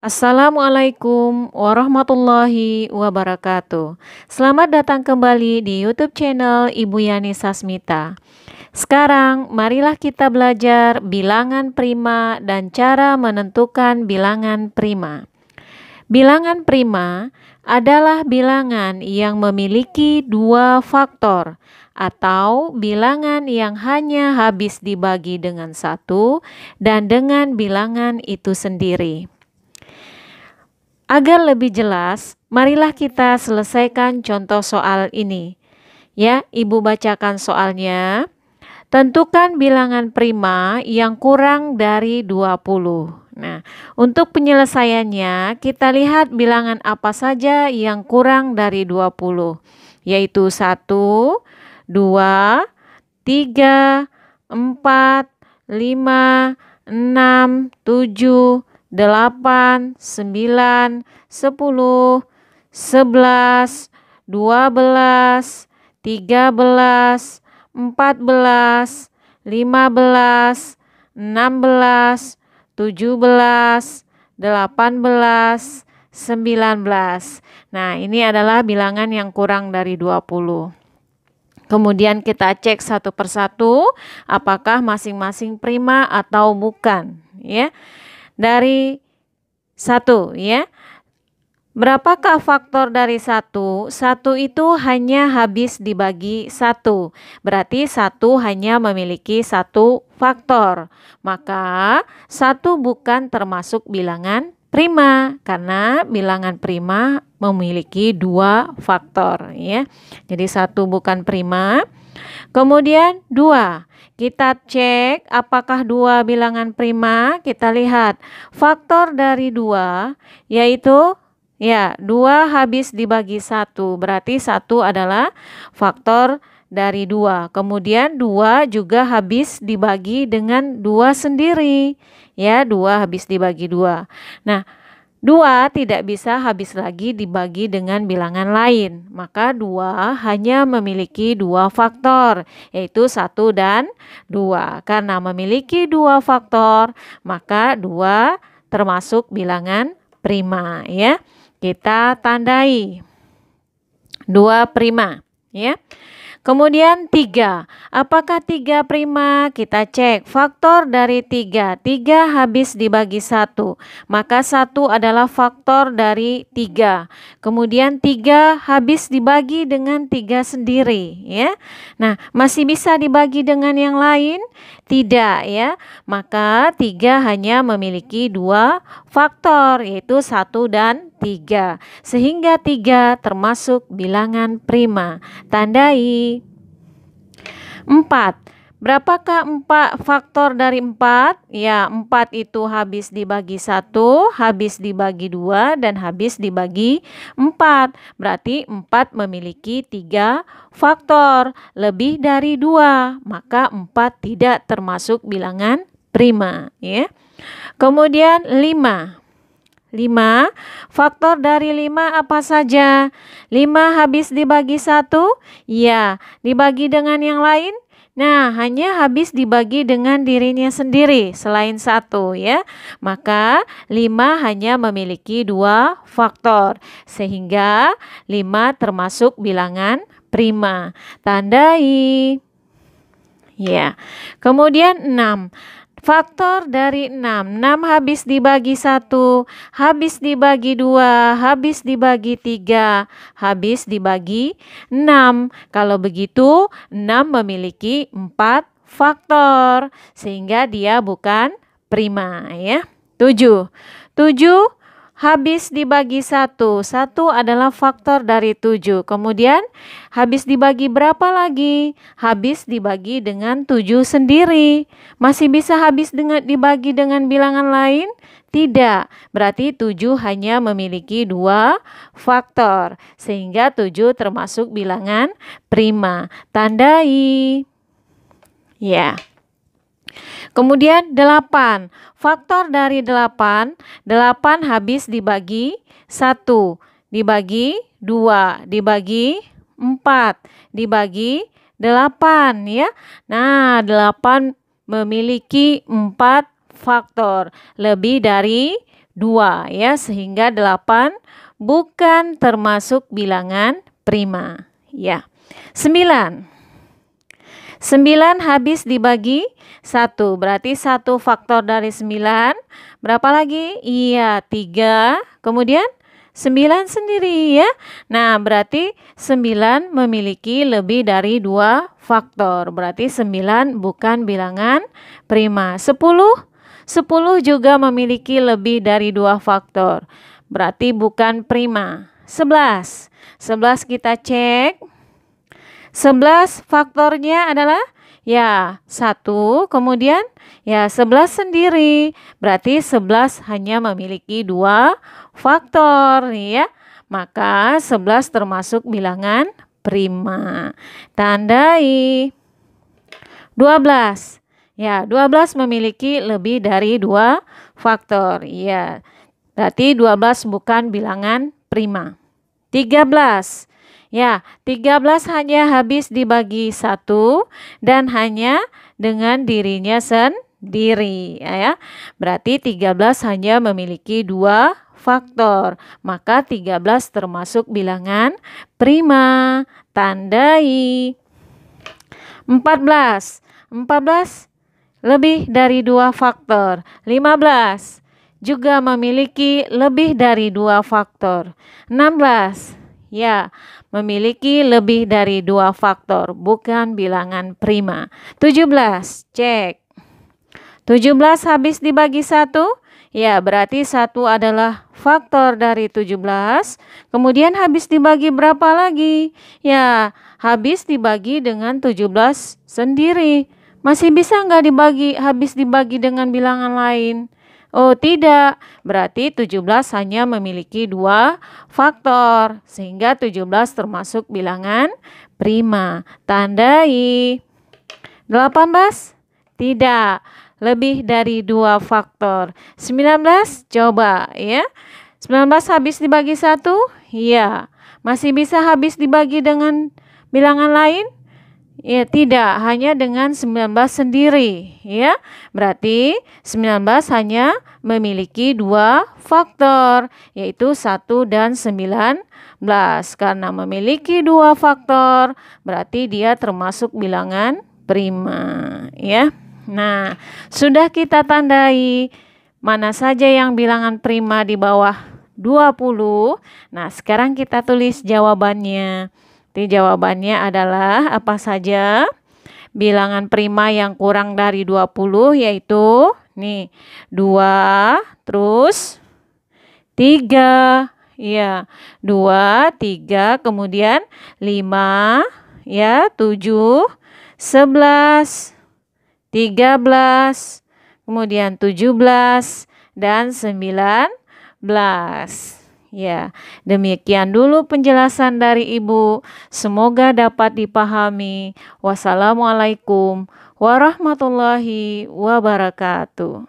Assalamualaikum warahmatullahi wabarakatuh. Selamat datang kembali di YouTube channel Ibu Yani Sasmita. Sekarang marilah kita belajar bilangan prima dan cara menentukan bilangan prima. Bilangan prima adalah bilangan yang memiliki dua faktor atau bilangan yang hanya habis dibagi dengan satu dan dengan bilangan itu sendiri. Agar lebih jelas, marilah kita selesaikan contoh soal ini. Ya, Ibu bacakan soalnya. Tentukan bilangan prima yang kurang dari 20. Nah, untuk penyelesaiannya, kita lihat bilangan apa saja yang kurang dari 20, yaitu 1, 2, 3, 4, 5, 6, 7, 8, 9, 10, 11, 12, 13, 14, 15, 16, 17, 18, 19. Nah, ini adalah bilangan yang kurang dari 20. Kemudian kita cek satu persatu apakah masing-masing prima atau bukan, ya. Dari 1, ya. Berapakah faktor dari 1? 1 itu hanya habis dibagi 1. Berarti 1 hanya memiliki 1 faktor. Maka 1 bukan termasuk bilangan prima karena bilangan prima memiliki 2 faktor, ya. Jadi 1 bukan prima. Kemudian 2. Kita cek apakah 2 bilangan prima. Kita lihat faktor dari 2 yaitu 2 habis dibagi 1. Berarti 1 adalah faktor dari 2. Kemudian 2 juga habis dibagi dengan 2 sendiri. Ya, 2 habis dibagi 2. Nah, 2 tidak bisa habis lagi dibagi dengan bilangan lain. Maka 2 hanya memiliki 2 faktor, yaitu 1 dan 2. Karena memiliki 2 faktor, maka 2 termasuk bilangan prima, ya. Kita tandai 2 prima, ya. Kemudian 3. Apakah 3 prima? Kita cek faktor dari 3. 3 habis dibagi 1. Maka 1 adalah faktor dari 3. Kemudian 3 habis dibagi dengan 3 sendiri, ya. Nah, masih bisa dibagi dengan yang lain? Tidak, ya. Maka 3 hanya memiliki 2 faktor, yaitu 1 dan 3. Sehingga 3 termasuk bilangan prima. Tandai. 4. Berapakah 4 faktor dari 4? Ya, 4 itu habis dibagi 1, habis dibagi 2, dan habis dibagi 4. Berarti 4 memiliki 3 faktor, lebih dari 2. Maka 4 tidak termasuk bilangan prima, ya. Kemudian 5. 5. Faktor dari 5 apa saja? 5 habis dibagi 1? Ya, dibagi dengan yang lain? Nah, hanya habis dibagi dengan dirinya sendiri selain 1, ya. Maka 5 hanya memiliki 2 faktor. Sehingga 5 termasuk bilangan prima. Tandai. Ya. Kemudian 6. Faktor dari 6. 6 habis dibagi 1, habis dibagi 2, habis dibagi 3, habis dibagi 6. Kalau begitu 6 memiliki 4 faktor sehingga dia bukan prima, ya. 7. 7 habis dibagi 1. 1 adalah faktor dari 7. Kemudian habis dibagi berapa lagi? Habis dibagi dengan 7 sendiri. Masih bisa habis dibagi dengan bilangan lain? Tidak. Berarti 7 hanya memiliki 2 faktor. Sehingga 7 termasuk bilangan prima. Tandai. Ya. Kemudian 8. Faktor dari 8. 8 habis dibagi 1, dibagi 2, dibagi 4, dibagi 8, ya. Nah, 8 memiliki 4 faktor, lebih dari 2 ya, sehingga 8 bukan termasuk bilangan prima ya. 9 habis dibagi 1, berarti 1 faktor dari 9 berapa lagi? Iya, 3, kemudian 9 sendiri ya. Nah, berarti 9 memiliki lebih dari 2 faktor. Berarti 9 bukan bilangan prima. 10 juga memiliki lebih dari 2 faktor. Berarti bukan prima. 11 kita cek. 11 faktornya adalah ya 1, kemudian ya 11 sendiri. Berarti 11 hanya memiliki 2 faktor ya. Maka 11 termasuk bilangan prima. Tandai. 12. Ya, 12 memiliki lebih dari 2 faktor. Ya. Berarti 12 bukan bilangan prima. 13. Ya, 13 hanya habis dibagi 1 dan hanya dengan dirinya sendiri ya. Berarti 13 hanya memiliki 2 faktor. Maka 13 termasuk bilangan prima. Tandai. 14 lebih dari 2 faktor. 15 juga memiliki lebih dari 2 faktor. 16 ya, memiliki lebih dari 2 faktor, bukan bilangan prima. 17, cek. 17 habis dibagi 1, ya berarti 1 adalah faktor dari 17. Kemudian habis dibagi berapa lagi? Ya, habis dibagi dengan 17 sendiri. Masih bisa nggak habis dibagi dengan bilangan lain? Oh tidak, berarti 17 hanya memiliki 2 faktor, sehingga 17 termasuk bilangan prima. Tandai. 18, tidak, lebih dari 2 faktor. 19, coba ya. 19 habis dibagi 1, ya. Masih bisa habis dibagi dengan bilangan lain? Ya, tidak, hanya dengan 19 sendiri ya. Berarti 19 hanya memiliki 2 faktor, yaitu 1 dan 19. Karena memiliki 2 faktor, berarti dia termasuk bilangan prima ya. Nah, sudah kita tandai mana saja yang bilangan prima di bawah 20. Nah, sekarang kita tulis jawabannya. Jawabannya adalah apa saja? Bilangan prima yang kurang dari 20 yaitu nih 2, terus 3. Ya, 2, 3, kemudian 5, ya, 7, 11, 13, kemudian 17 dan 19. Ya, demikian dulu penjelasan dari Ibu. Semoga dapat dipahami. Wassalamualaikum warahmatullahi wabarakatuh.